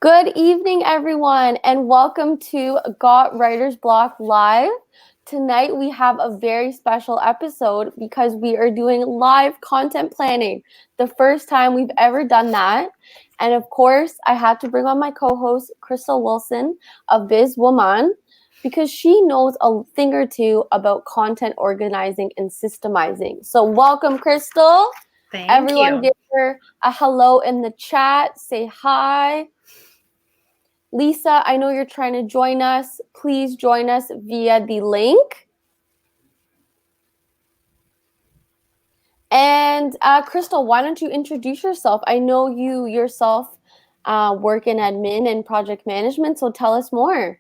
Good evening, everyone, and welcome to Got Writer's Block Live. Tonight, we have a very special episode because we are doing live content planning, the first time we've ever done that. And of course, I had to bring on my co-host, Crystal Wilson of BizWomen, because she knows a thing or two about content organizing and systemizing. So welcome, Crystal. Everyone you. give her a hello in the chat. Say hi. Lisa, I know you're trying to join us. Please join us via the link. And Crystal, why don't you introduce yourself? I know you yourself work in admin and project management, so tell us more.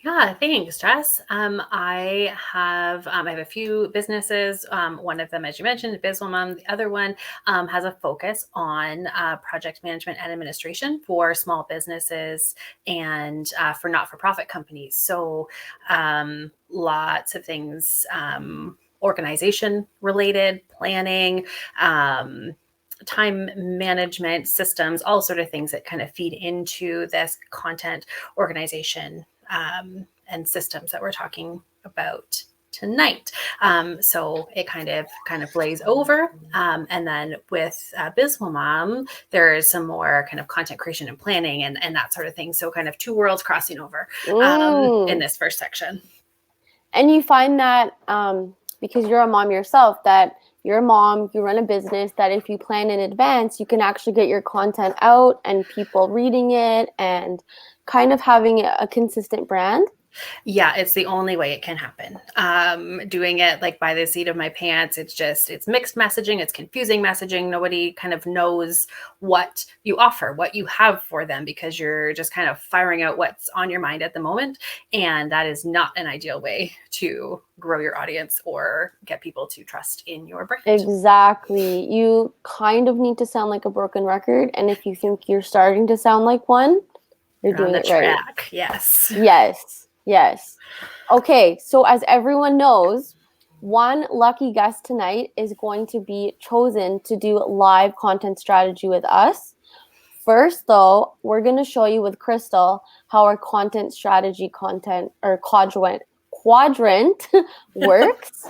Yeah, thanks, Jess. I have a few businesses. One of them, as you mentioned, BizWomen. The other one has a focus on project management and administration for small businesses and for not-for-profit companies. So lots of things, organization related, planning, time management systems, all sort of things that kind of feed into this content organization and systems that we're talking about tonight. So it kind of blaze over. And then with BizWomen, there is some more kind of content creation and planning and that sort of thing. So kind of two worlds crossing over in this first section. And you find that because you're a mom yourself, that you're a mom, you run a business, that if you plan in advance, you can actually get your content out and people reading it and kind of having a consistent brand. Yeah, it's the only way it can happen. Doing it like by the seat of my pants, it's mixed messaging, it's confusing messaging. Nobody kind of knows what you offer, what you have for them, because you're just kind of firing out what's on your mind at the moment. And that is not an ideal way to grow your audience or get people to trust in your brand. Exactly. You kind of need to sound like a broken record. And if you think you're starting to sound like one, you're doing it right. Yes. Yes. Okay, so as everyone knows, one lucky guest tonight is going to be chosen to do live content strategy with us. First, though, we're going to show you with Crystal how our content strategy quadrant works.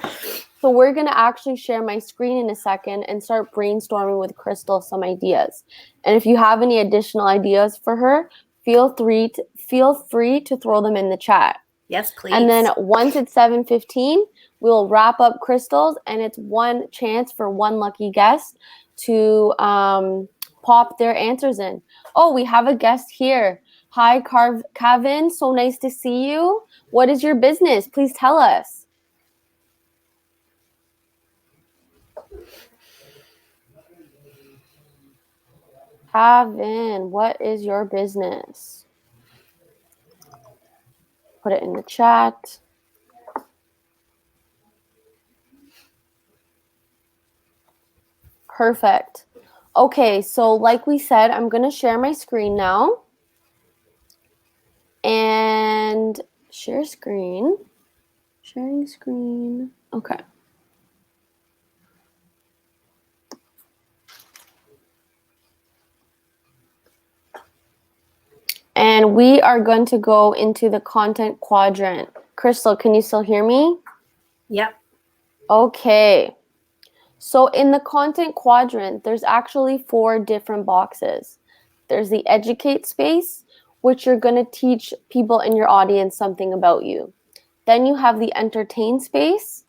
So we're going to actually share my screen in a second and start brainstorming with Crystal some ideas. And if you have any additional ideas for her, feel free to throw them in the chat. Yes, please. And then once it's 7:15, we'll wrap up Crystals, and it's one chance for one lucky guest to pop their answers in. Oh, we have a guest here. Hi, Kevin. So nice to see you. What is your business? Please tell us. Kevin, what is your business? Put it in the chat. Perfect. Okay, so like we said, I'm going to share my screen now. And share screen. Sharing screen. Okay. And we are going to go into the content quadrant. Crystal, can you still hear me? Yep. Okay. So in the content quadrant, there's actually 4 different boxes. There's the educate space, which you're going to teach people in your audience something about you. Then you have the entertain space.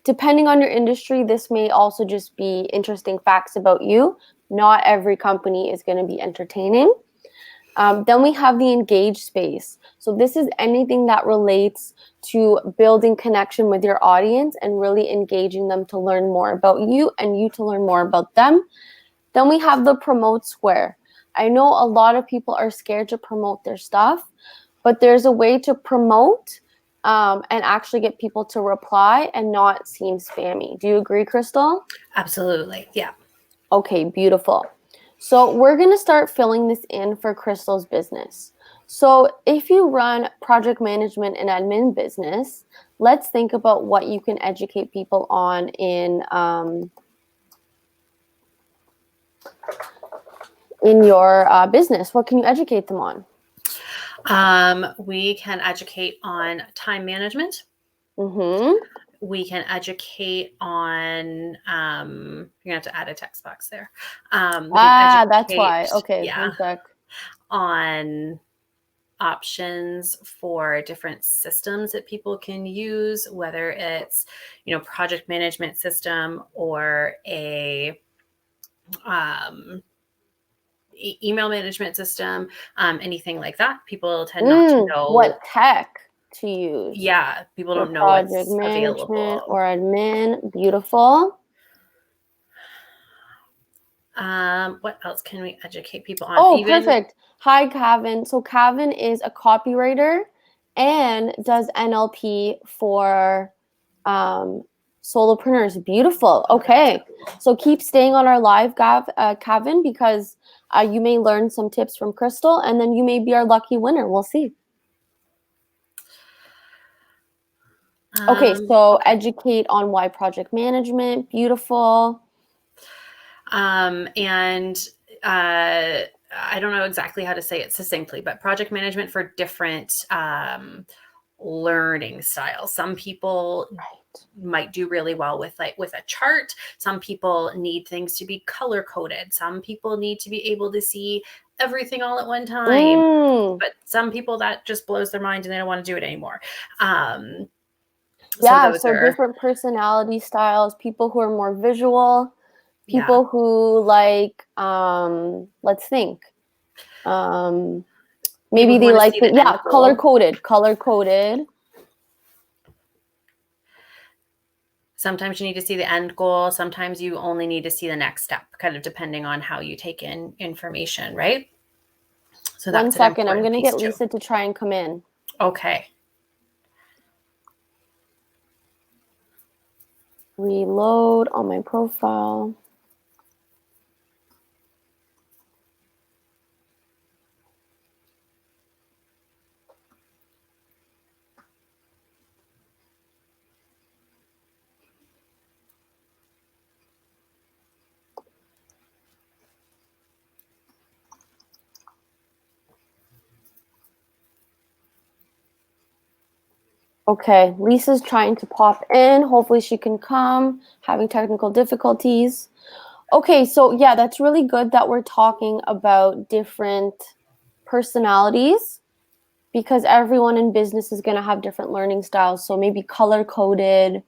Depending on your industry, this may also just be interesting facts about you. Not every company is going to be entertaining. Then we have the engage space. So this is anything that relates to building connection with your audience and really engaging them to learn more about you and you to learn more about them. Then we have the promote square. I know a lot of people are scared to promote their stuff, but there's a way to promote and actually get people to reply and not seem spammy. Do you agree, Crystal? Absolutely. Yeah. Okay, beautiful. So we're going to start filling this in for Crystal's business. So if you run project management and admin business, let's think about what you can educate people on in in your business? What can you educate them on? We can educate on time management. Mm-hmm. We can educate on, you're gonna have to add a text box there. We can That's why. educate, Okay, yeah, one sec. on options for different systems that people can use, whether it's, project management system or a email management system, anything like that. People tend not to know. What tech to use Yeah, people for don't know project what's management available. or admin? Beautiful. What else can we educate people on? Oh, perfect. Hi, Kevin. So Kevin is a copywriter and does NLP for solopreneurs. Beautiful. Okay. So keep staying on our live, Kevin, because you may learn some tips from Crystal, and then you may be our lucky winner. We'll see. Okay, so educate on why project management. Beautiful. And I don't know exactly how to say it succinctly, but project management for different learning styles. Some people might do really well with a chart. Some people need things to be color coded. Some people need to be able to see everything all at one time. But some people, that just blows their mind and they don't want to do it anymore. So different personality styles, people who are more visual, people who like let's think. Maybe they like color coded. Sometimes you need to see the end goal. Sometimes you only need to see the next step, kind of depending on how you take in information, right? So that's 1 second. I'm going to get Lisa to try and come in. Okay. Reload on my profile. Okay, Lisa's trying to pop in. Hopefully she can come, having technical difficulties. Okay, so yeah, that's really good that we're talking about different personalities because everyone in business is going to have different learning styles. So maybe color-coded.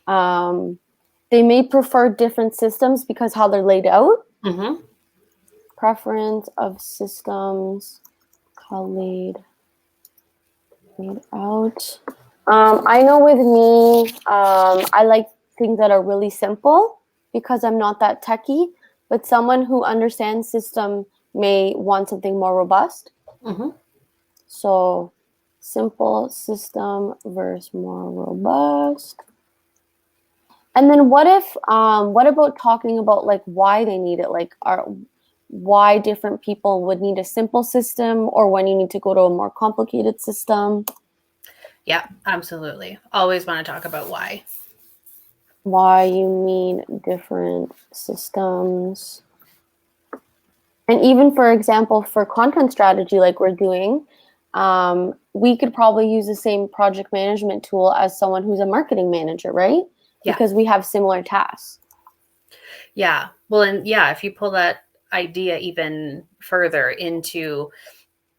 They may prefer different systems because how they're laid out. Mm-hmm. Preference of systems, how laid out. I know with me, I like things that are really simple because I'm not that techie, but someone who understands system may want something more robust. Mm-hmm. So simple system versus more robust. And then what about talking about like why they need it? Like why different people would need a simple system or when you need to go to a more complicated system? Yeah, absolutely. Always want to talk about why. Why you need different systems. And even, for example, for content strategy like we're doing, we could probably use the same project management tool as someone who's a marketing manager, right? Yeah. Because we have similar tasks. Yeah. Well, and yeah, if you pull that idea even further into,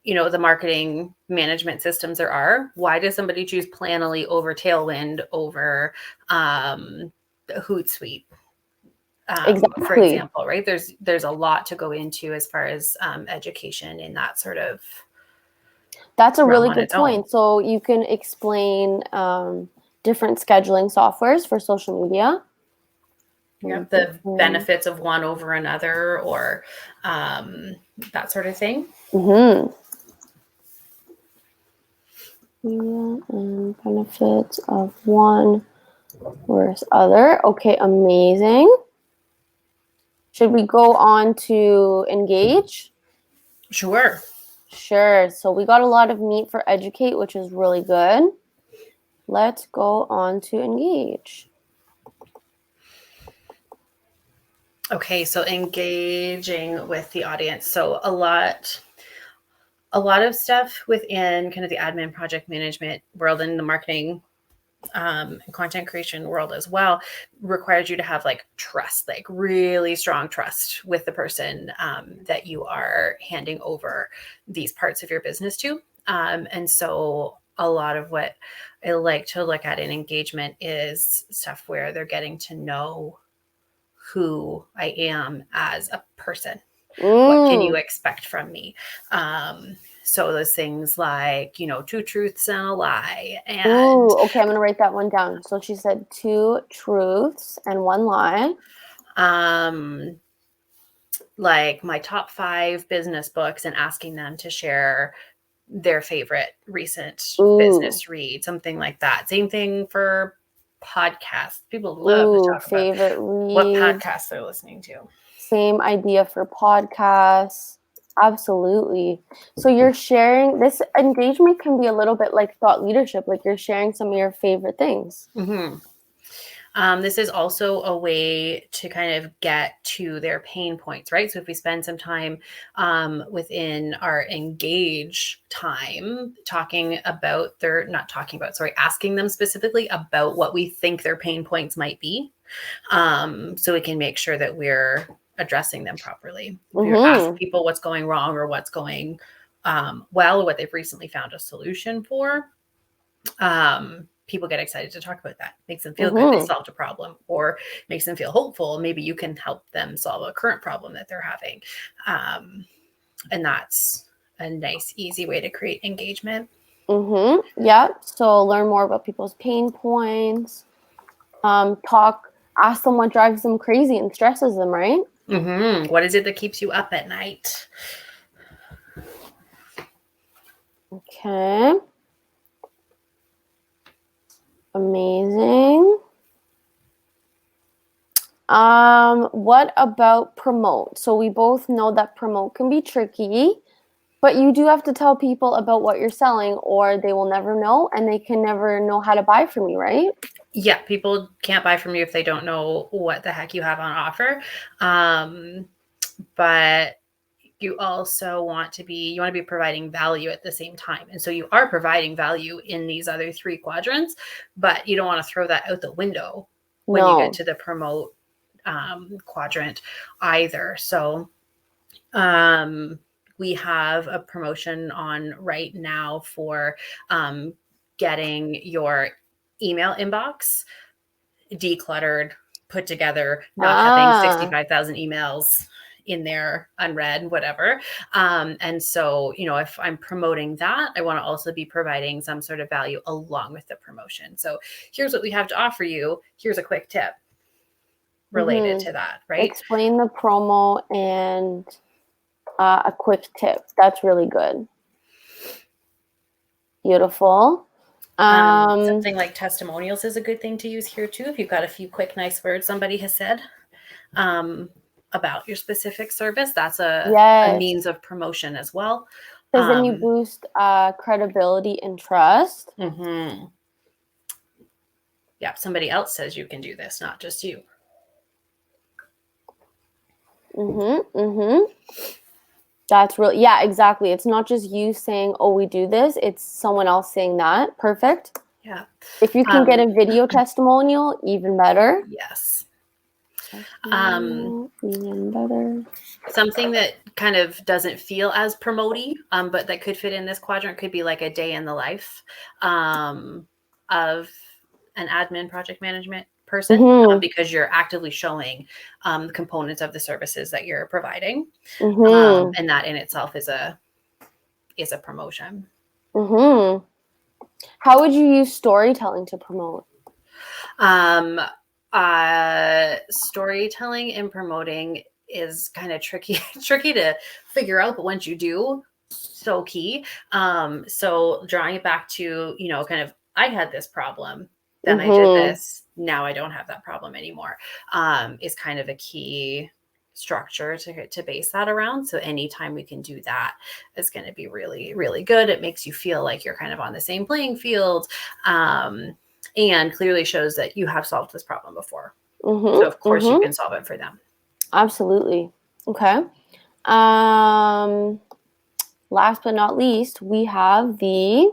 the marketing management systems there are, why does somebody choose Planoly over Tailwind over Hootsuite? Exactly. For example, right? There's a lot to go into as far as education in that sort of. That's a really good point. So you can explain different scheduling softwares for social media. Yeah, the benefits of one over another, or that sort of thing. Mm-hmm. Yeah, and benefits of one versus other. Okay, amazing. Should we go on to engage? Sure. Sure. So we got a lot of meat for educate, which is really good. Let's go on to engage. Okay, so engaging with the audience. So a lot of stuff within kind of the admin project management world and the marketing and content creation world as well requires you to have like trust, like really strong trust with the person that you are handing over these parts of your business to. And so a lot of what I like to look at in engagement is stuff where they're getting to know who I am as a person. What can you expect from me? So those things like, you know, 2 truths and a lie. And Okay, I'm gonna write that one down. So she said 2 truths and 1 lie. Like my top 5 business books and asking them to share their favorite recent business read, something like that. Same thing for podcasts. People love to talk about favorite read. what podcasts they're listening to. Same idea for podcasts. Absolutely. So you're sharing, this engagement can be a little bit like thought leadership, like you're sharing some of your favorite things. This is also a way to kind of get to their pain points, right? So if we spend some time within our engage time asking them specifically about what we think their pain points might be, so we can make sure that we're addressing them properly. We ask people what's going wrong or what's going well, or what they've recently found a solution for. People get excited to talk about that. Makes them feel good they solved a problem, or makes them feel hopeful. Maybe you can help them solve a current problem that they're having. And that's a nice, easy way to create engagement. Yeah. So learn more about people's pain points. Ask them what drives them crazy and stresses them, right? What is it that keeps you up at night? Okay. Amazing. What about promote? So we both know that promote can be tricky, but you do have to tell people about what you're selling or they will never know and they can never know how to buy from you, right? Yeah, people can't buy from you if they don't know what the heck you have on offer. But you also want to be providing value at the same time. And so you are providing value in these other 3 quadrants, but you don't want to throw that out the window when you get to the promote quadrant either. So we have a promotion on right now for getting your email inbox decluttered, put together, not having 65,000 emails in there unread, whatever. And so, you know, if I'm promoting that, I want to also be providing some sort of value along with the promotion. So here's what we have to offer you. Here's a quick tip related to that, right? Explain the promo and a quick tip. That's really good. Beautiful. Something like testimonials is a good thing to use here too. If you've got a few quick, nice words somebody has said about your specific service, that's a means of promotion as well. Because then you boost credibility and trust. Yeah, somebody else says you can do this, not just you. That's really, yeah, exactly. It's not just you saying, oh, we do this. It's someone else saying that. Perfect. Yeah. If you can get a video testimonial, even better. Yes. Even better. Something that kind of doesn't feel as promoty, but that could fit in this quadrant could be like a day in the life of an admin project management person, because you're actively showing components of the services that you're providing, and that in itself is a promotion. How would you use storytelling to promote? Storytelling and promoting is kind of tricky to figure out, but once you do, so key. So drawing it back to, you know, kind of, I had this problem, then I did this, now I don't have that problem anymore, is kind of a key structure to base that around. So anytime we can do that, it's going to be really, really good. It makes you feel like you're kind of on the same playing field, and clearly shows that you have solved this problem before. So of course you can solve it for them. Absolutely. Okay. Last but not least, we have the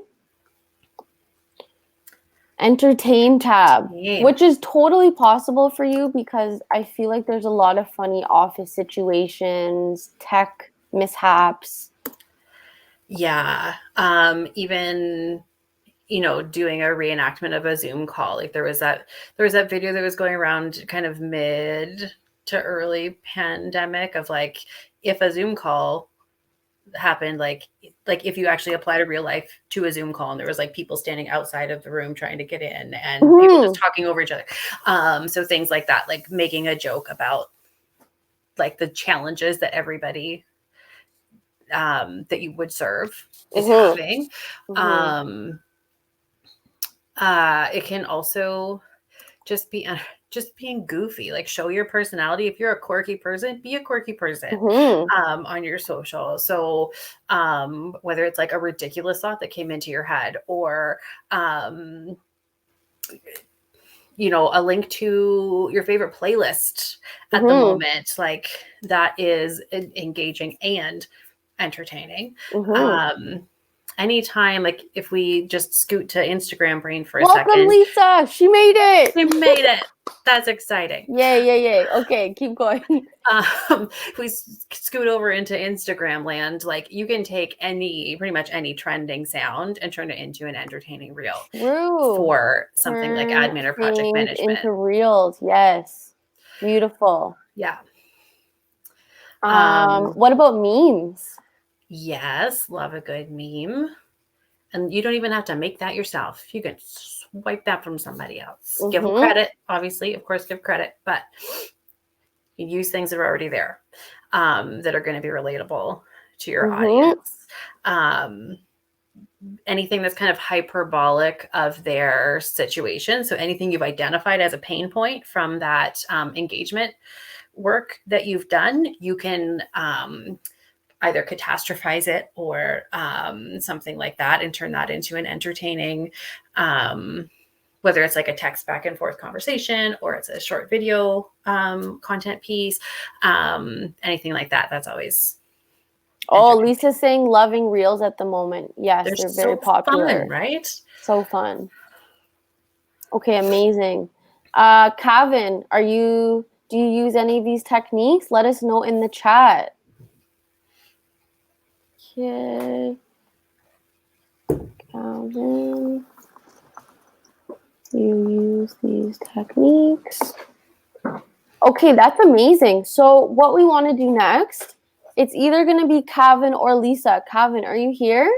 entertain tab, which is totally possible for you because I feel like there's a lot of funny office situations, tech mishaps. Yeah. Even doing a reenactment of a Zoom call. Like there was that video that was going around kind of mid to early pandemic of like if a Zoom call happened, like if you actually applied a real life to a Zoom call and there was like people standing outside of the room trying to get in and people just talking over each other. So things like that, like making a joke about like the challenges that everybody that you would serve is having. It can also just being goofy, like show your personality. If you're a quirky person, be a quirky person on your social. So whether it's like a ridiculous thought that came into your head or a link to your favorite playlist at the moment, like that is engaging and entertaining. Anytime, like if we just scoot to Instagram brain for a second. Welcome, Lisa. She made it. She made it. That's exciting. Yay. Okay, keep going. If we scoot over into Instagram land, like you can take pretty much any trending sound and turn it into an entertaining reel. True. For something like admin or project management. Into reels, yes. Beautiful. Yeah. What about memes? Yes, love a good meme. And you don't even have to make that yourself. You can swipe that from somebody else. Give them credit, obviously. Of course, give credit. But you use things that are already there that are going to be relatable to your audience. Anything that's kind of hyperbolic of their situation. So anything you've identified as a pain point from that engagement work that you've done, you can either catastrophize it or something like that and turn that into an entertaining, whether it's like a text back and forth conversation or it's a short video content piece, anything like that. That's always. Oh, Lisa's saying loving reels at the moment. Yes, they're very popular. Fun, right? So fun. Okay, amazing. Kevin, do you use any of these techniques? Let us know in the chat. Okay. Calvin, you use these techniques. Okay, that's amazing. So what we want to do next, it's either going to be Calvin or Lisa. Calvin, are you here?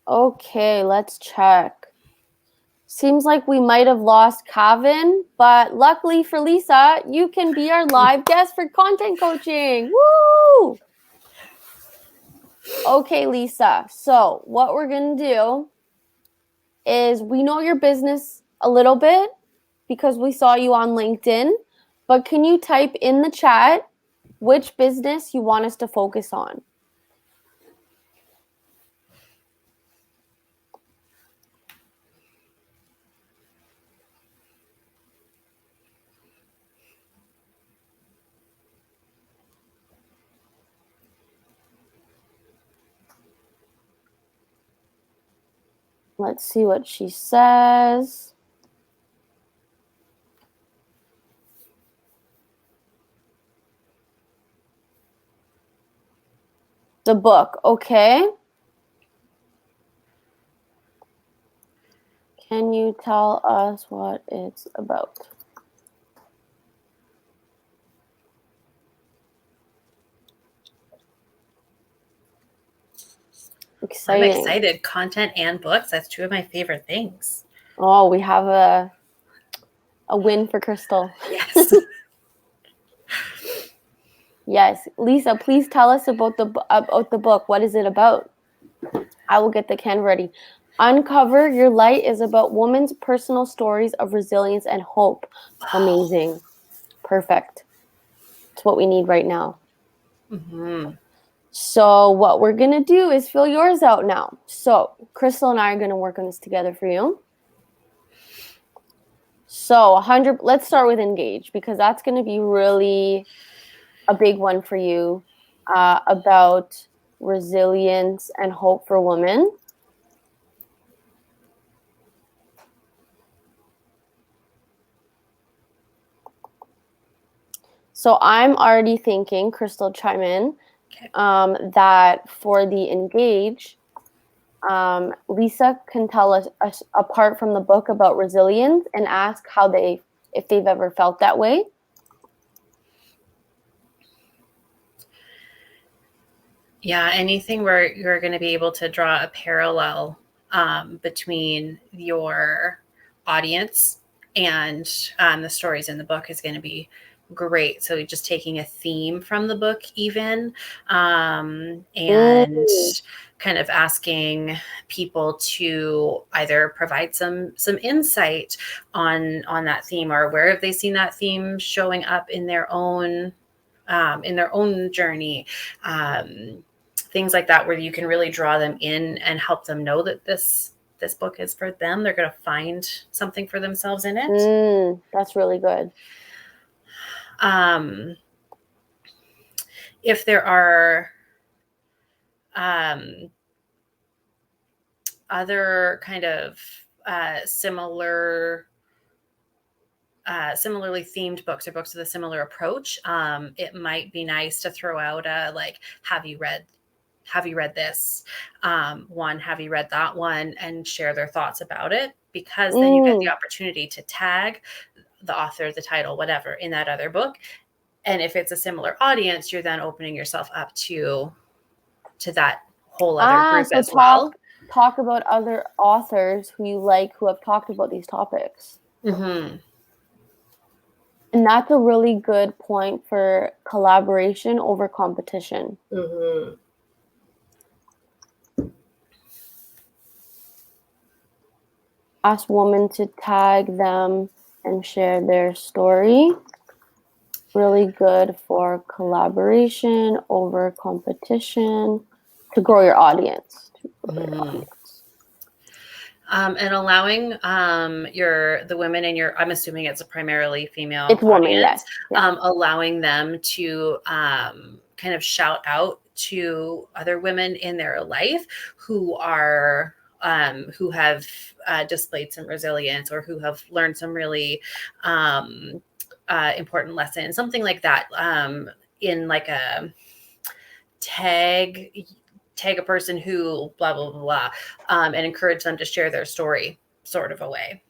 Okay, let's check. Seems like we might have lost Calvin, but luckily for Lisa, you can be our live guest for content coaching. Woo! Okay, Lisa. So what we're going to do is we know your business a little bit because we saw you on LinkedIn, but can you type in the chat which business you want us to focus on? Let's see what she says. The book, okay. Can you tell us what it's about? Exciting. I'm excited. Content and books. That's two of my favorite things. Oh, we have a win for Crystal. Yes. Yes. Lisa, please tell us about the book. What is it about? I will get the can ready. Uncover Your Light is about women's personal stories of resilience and hope. Amazing. Perfect. It's what we need right now. So what we're going to do is fill yours out now. So Crystal and I are going to work on this together for you. So 100, let's start with engage, because that's going to be really a big one for you, about resilience and hope for women. So I'm already thinking, Crystal, chime in, that for the engage, Lisa can tell us apart from the book about resilience and ask if they've ever felt that way. Yeah, anything where you're going to be able to draw a parallel between your audience and the stories in the book is going to be great. So just taking a theme from the book even, and kind of asking people to either provide some insight on that theme, or where have they seen that theme showing up in their own journey. Things like that, where you can really draw them in and help them know that this book is for them. They're going to find something for themselves in it. That's really good. If there are other kind of similarly themed books, or books with a similar approach, it might be nice to throw out a, like, have you read this one, have you read that one, and share their thoughts about it, because then you get the opportunity to tag the author, the title, whatever, in that other book. And if it's a similar audience, you're then opening yourself up to that whole other group as well. Talk about other authors who you like, who have talked about these topics. Mm-hmm. And that's a really good point for collaboration over competition. Mm-hmm. Ask women to tag them and share their story. Really good for collaboration over competition, to grow your audience. And allowing the women in your, I'm assuming it's a primarily female audience. Women, yes. Yeah. Allowing them to kind of shout out to other women in their life who have displayed some resilience, or who have learned some really important lessons, something like that, in like a tag a person who blah, blah, blah, blah, and encourage them to share their story, sort of a way.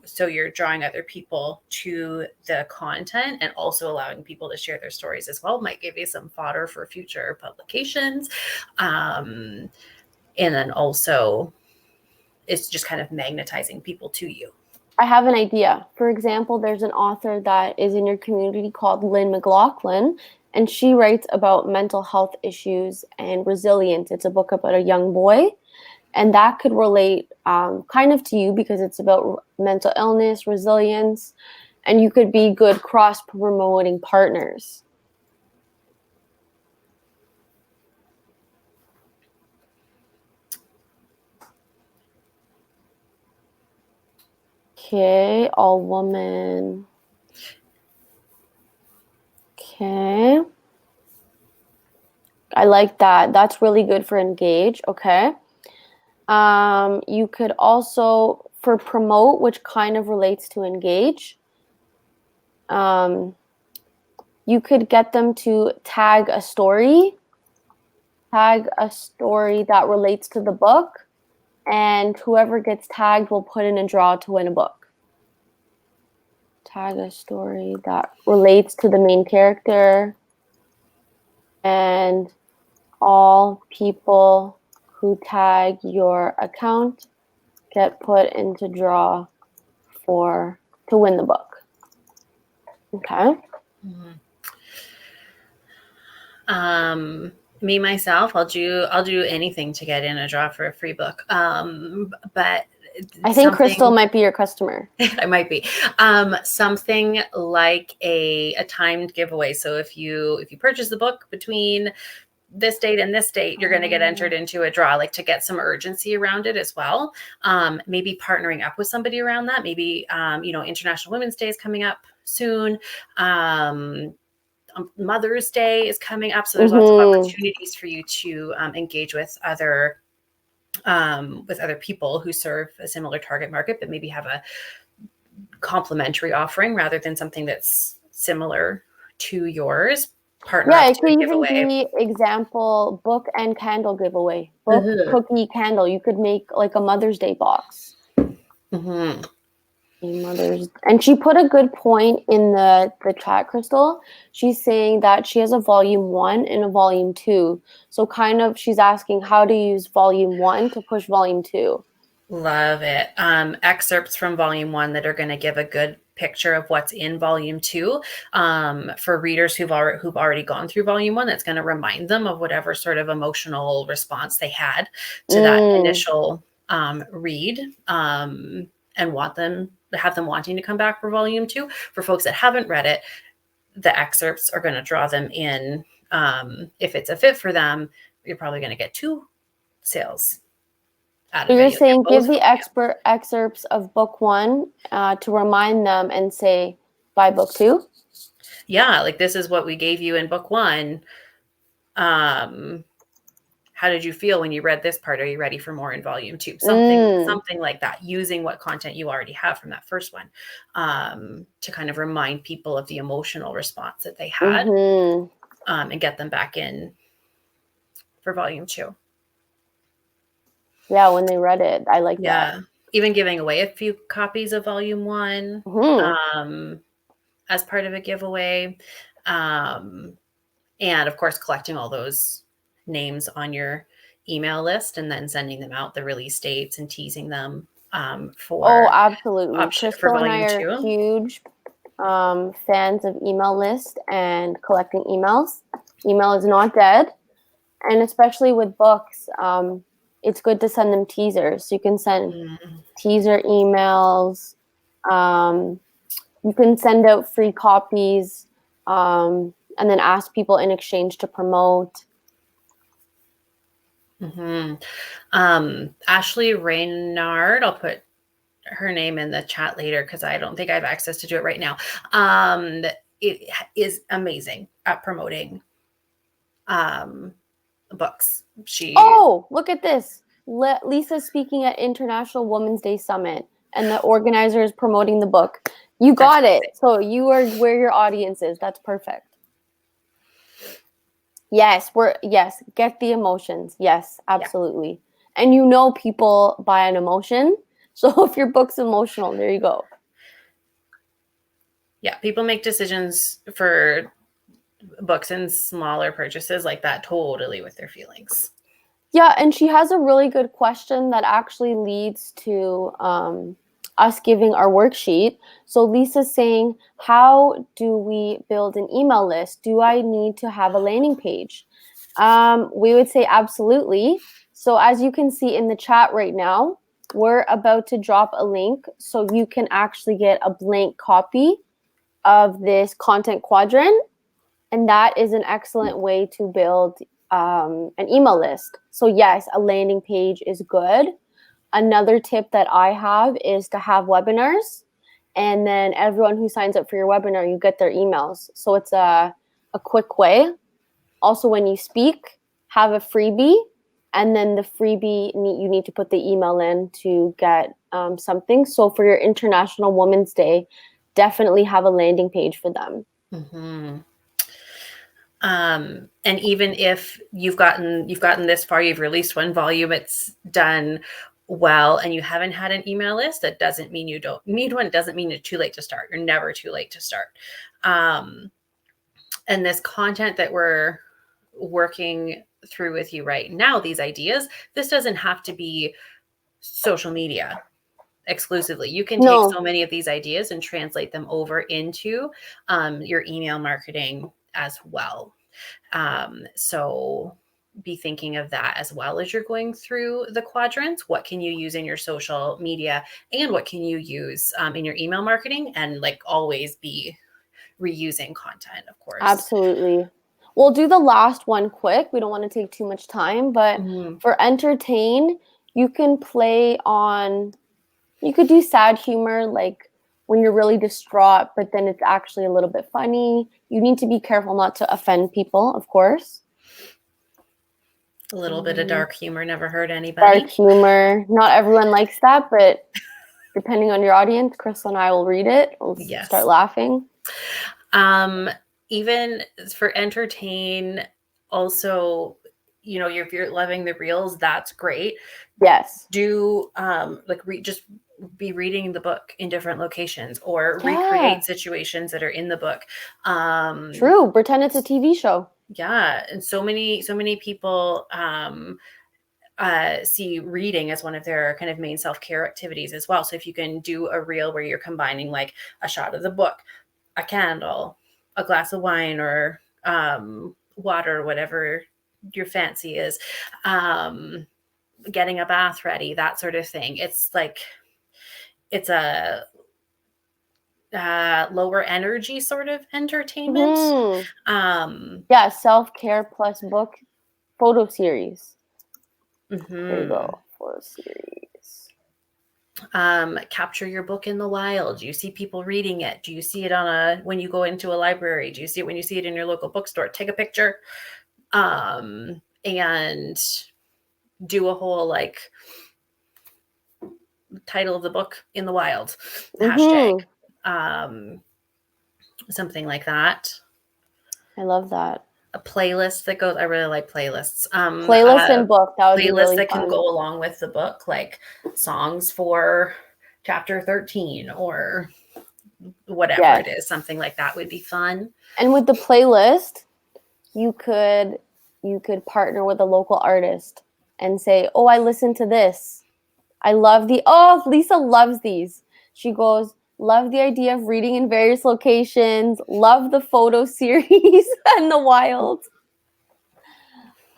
So you're drawing other people to the content, and also allowing people to share their stories as well. Might give you some fodder for future publications. And then also it's just kind of magnetizing people to you. I have an idea. For example, there's an author that is in your community called Lynn McLaughlin, and she writes about mental health issues and resilience. It's a book about a young boy, and that could relate kind of to you, because it's about mental illness, resilience, and you could be good cross-promoting partners. Okay, all woman. Okay. I like that. That's really good for engage. Okay. You could also, for promote, which kind of relates to engage, you could get them to tag a story that relates to the book, and whoever gets tagged will put in a draw to win a book. Tag a story that relates to the main character, and all people who tag your account get put into draw to win the book. Okay. Mm-hmm. Me, myself, I'll do anything to get in a draw for a free book. But I think Crystal might be your customer. I might be. Something like a timed giveaway. So if you purchase the book between this date and this date, you're going to get entered into a draw, like to get some urgency around it as well. Maybe partnering up with somebody around that. Maybe, International Women's Day is coming up soon. Mother's Day is coming up. So there's lots of opportunities for you to engage with other people who serve a similar target market, but maybe have a complementary offering rather than something that's similar to yours. Partner up it to could a even giveaway. be example book and candle giveaway. Book, cookie, candle. You could make like a Mother's Day box. And she put a good point in the chat, Crystal. She's saying that she has a volume 1 and a volume 2. So kind of she's asking how to use volume 1 to push volume 2. Love it. Excerpts from volume 1 that are going to give a good picture of what's in volume 2 for readers who've already gone through volume 1. That's going to remind them of whatever sort of emotional response they had to that initial read, and have them wanting to come back for volume 2. For folks that haven't read it, the excerpts are going to draw them in. If it's a fit for them, you're probably going to get 2 sales. So you're saying give the excerpts of book 1 to remind them and say, buy book 2? Yeah, like this is what we gave you in book 1. How did you feel when you read this part? Are you ready for more in volume 2? Something like that, using what content you already have from that first one, to kind of remind people of the emotional response that they had, and get them back in for volume 2. Yeah, when they read it, I like that. Even giving away a few copies of volume 1 as part of a giveaway, and of course collecting all those names on your email list and then sending them out the release dates and teasing them for absolutely. Crystal for and I are huge fans of email list and collecting emails. Email is not dead, and especially with books, it's good to send them teasers. So you can send teaser emails. You can send out free copies, and then ask people in exchange to promote. Ashley Reynard, I'll put her name in the chat later because I don't think I have access to do it right now. It is amazing at promoting books. Look at this. Lisa's speaking at International Women's Day Summit, and the organizer is promoting the book. You got it. So you are where your audience is. That's perfect. Yes, get the emotions. Yes, absolutely. Yeah. And people buy an emotion. So if your book's emotional, there you go. Yeah, people make decisions for books and smaller purchases like that totally with their feelings. Yeah, and she has a really good question that actually leads to us giving our worksheet. So Lisa's saying, how do we build an email list? Do I need to have a landing page? We would say absolutely. So as you can see in the chat right now, we're about to drop a link so you can actually get a blank copy of this content quadrant. And that is an excellent way to build an email list. So yes, a landing page is good. Another tip that I have is to have webinars, and then everyone who signs up for your webinar, you get their emails. So it's a quick way. Also, when you speak, have a freebie, and then the freebie, you need to put the email in to get something. So for your International Women's Day, definitely have a landing page for them. And even if you've gotten this far, you've released one volume, it's done well, and you haven't had an email list, that doesn't mean you don't need one. It doesn't mean it's too late to start. You're never too late to start. And this content that we're working through with you right now, these ideas, this doesn't have to be social media exclusively. You can take so many of these ideas and translate them over into your email marketing as well. So be thinking of that as well as you're going through the quadrants. What can you use in your social media, and what can you use in your email marketing? And like always be reusing content, of course. Absolutely. We'll do the last one quick. We don't want to take too much time, but for entertain, you can play on, you could do sad humor, like when you're really distraught, but then it's actually a little bit funny. You need to be careful not to offend people, of course. A little bit of dark humor never hurt anybody. Dark humor. Not everyone likes that, but depending on your audience, Crystal and I will read it. We'll start laughing. Even for entertain, also, you know, if you're loving the reels, that's great. Yes. Do just be reading the book in different locations, or recreate situations that are in the book. True. Pretend it's a TV show. Yeah. And so many people see reading as one of their kind of main self-care activities as well. So if you can do a reel where you're combining like a shot of the book, a candle, a glass of wine, or water, whatever your fancy is, getting a bath ready, that sort of thing. It's like, it's a lower energy sort of entertainment. Yeah, self-care plus book photo series. There you go, photo series. Capture your book in the wild. Do you see people reading it? Do you see it when you go into a library? Do you see it when you see it in your local bookstore? Take a picture, and do a whole like title of the book in the wild hashtag, something like that. I love that. A playlist that goes, I really like playlists. Playlist and book, that would be really that fun. can go along with the book, like songs for chapter 13 or whatever it is, something like that would be fun. And with the playlist, you could partner with a local artist and say, oh, I listened to this. I love Lisa loves these. She goes, love the idea of reading in various locations, love the photo series and the wild.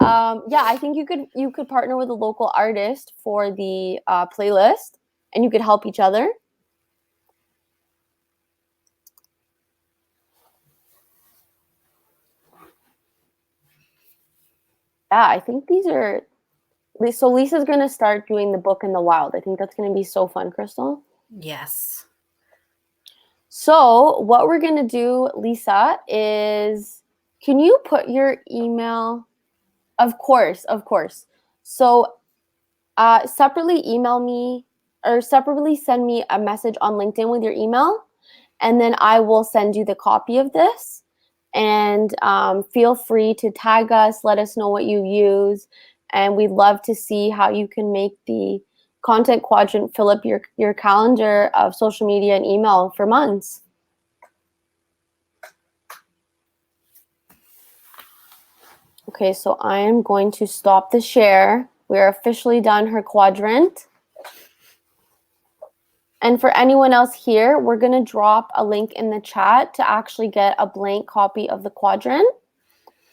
Yeah, I think you could partner with a local artist for the playlist, and you could help each other. Yeah, I think these are. So Lisa's going to start doing the book in the wild. I think that's going to be so fun, Crystal. Yes. So what we're going to do, Lisa, is, can you put your email? Of course. So separately email me, or separately send me a message on LinkedIn with your email, and then I will send you the copy of this. And feel free to tag us, let us know what you use, and we'd love to see how you can make the content quadrant fill up your calendar of social media and email for months. Okay, so I am going to stop the share. We're officially done her quadrant. And for anyone else here, we're going to drop a link in the chat to actually get a blank copy of the quadrant.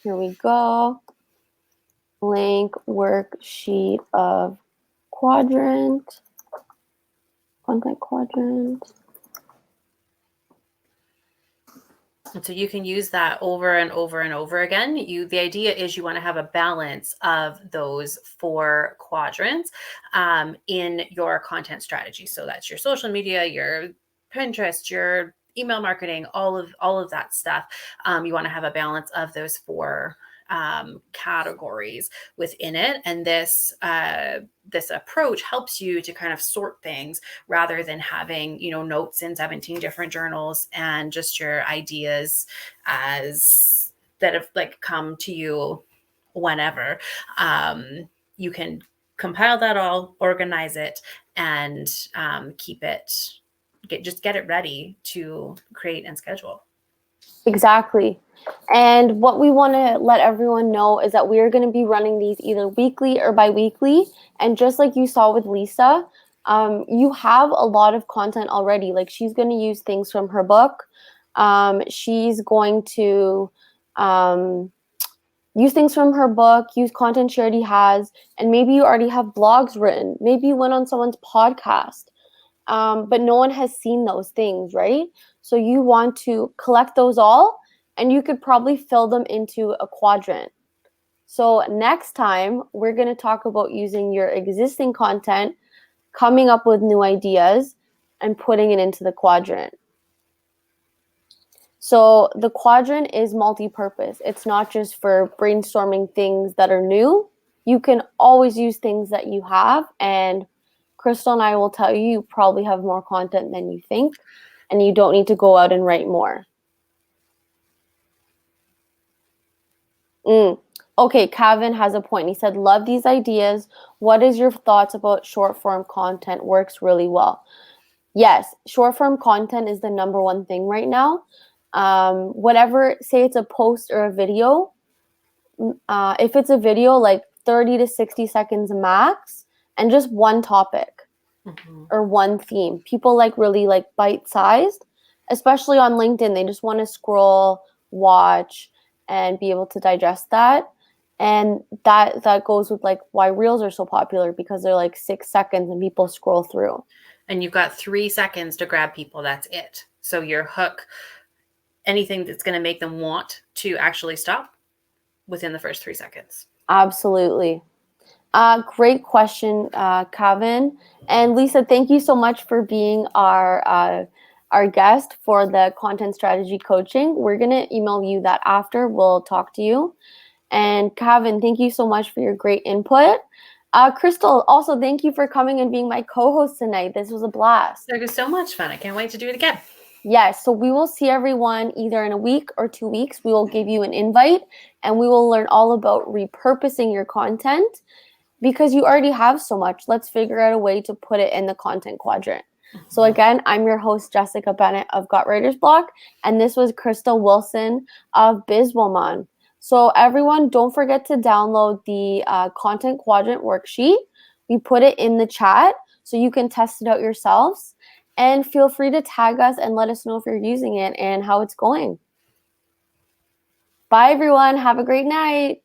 Here we go. Blank worksheet of quadrant. Content quadrant. And so you can use that over and over and over again. The idea is you want to have a balance of those 4 quadrants in your content strategy. So that's your social media, your Pinterest, your email marketing, all of that stuff. You want to have a balance of those 4 categories within it, and this approach helps you to kind of sort things rather than having, you know, notes in 17 different journals and just your ideas as that have like come to you whenever. You can compile that all, organize it, and keep it, get it ready to create and schedule. Exactly. And what we want to let everyone know is that we are going to be running these either weekly or bi-weekly. And just like you saw with Lisa, you have a lot of content already. Like, she's going to use things from her book. She's going to use things from her book, use content she already has, and maybe you already have blogs written. Maybe you went on someone's podcast, but no one has seen those things, right? So you want to collect those all and you could probably fill them into a quadrant. So next time, we're going to talk about using your existing content, coming up with new ideas, and putting it into the quadrant. So the quadrant is multi-purpose. It's not just for brainstorming things that are new. You can always use things that you have, and Crystal and I will tell you, you probably have more content than you think, and you don't need to go out and write more. Okay, Kevin has a point. He said, love these ideas. What is your thoughts about short form content? Works really well. Yes, short form content is the number one thing right now. Whatever, say it's a post or a video, if it's a video, like 30 to 60 seconds max, and just one topic or one theme. People like really like bite-sized, especially on LinkedIn. They just want to scroll, watch, and be able to digest that. And that goes with like why reels are so popular, because they're like 6 seconds and people scroll through. And you've got 3 seconds to grab people. That's it. So your hook, anything that's going to make them want to actually stop within the first 3 seconds. Absolutely. Great question, Kevin. And Lisa, thank you so much for being our guest for the content strategy coaching. We're going to email you that after. We'll talk to you. And Kevin, thank you so much for your great input. Crystal, also thank you for coming and being my co-host tonight. This was a blast. It was so much fun. I can't wait to do it again. Yes, so we will see everyone either in a week or 2 weeks. We will give you an invite and we will learn all about repurposing your content, because you already have so much. Let's figure out a way to put it in the content quadrant. So again, I'm your host, Jessica Bennett of Got Writer's Block, and this was Crystal Wilson of BizWomen. So everyone, don't forget to download the content quadrant worksheet. We put it in the chat so you can test it out yourselves. And feel free to tag us and let us know if you're using it and how it's going. Bye, everyone. Have a great night.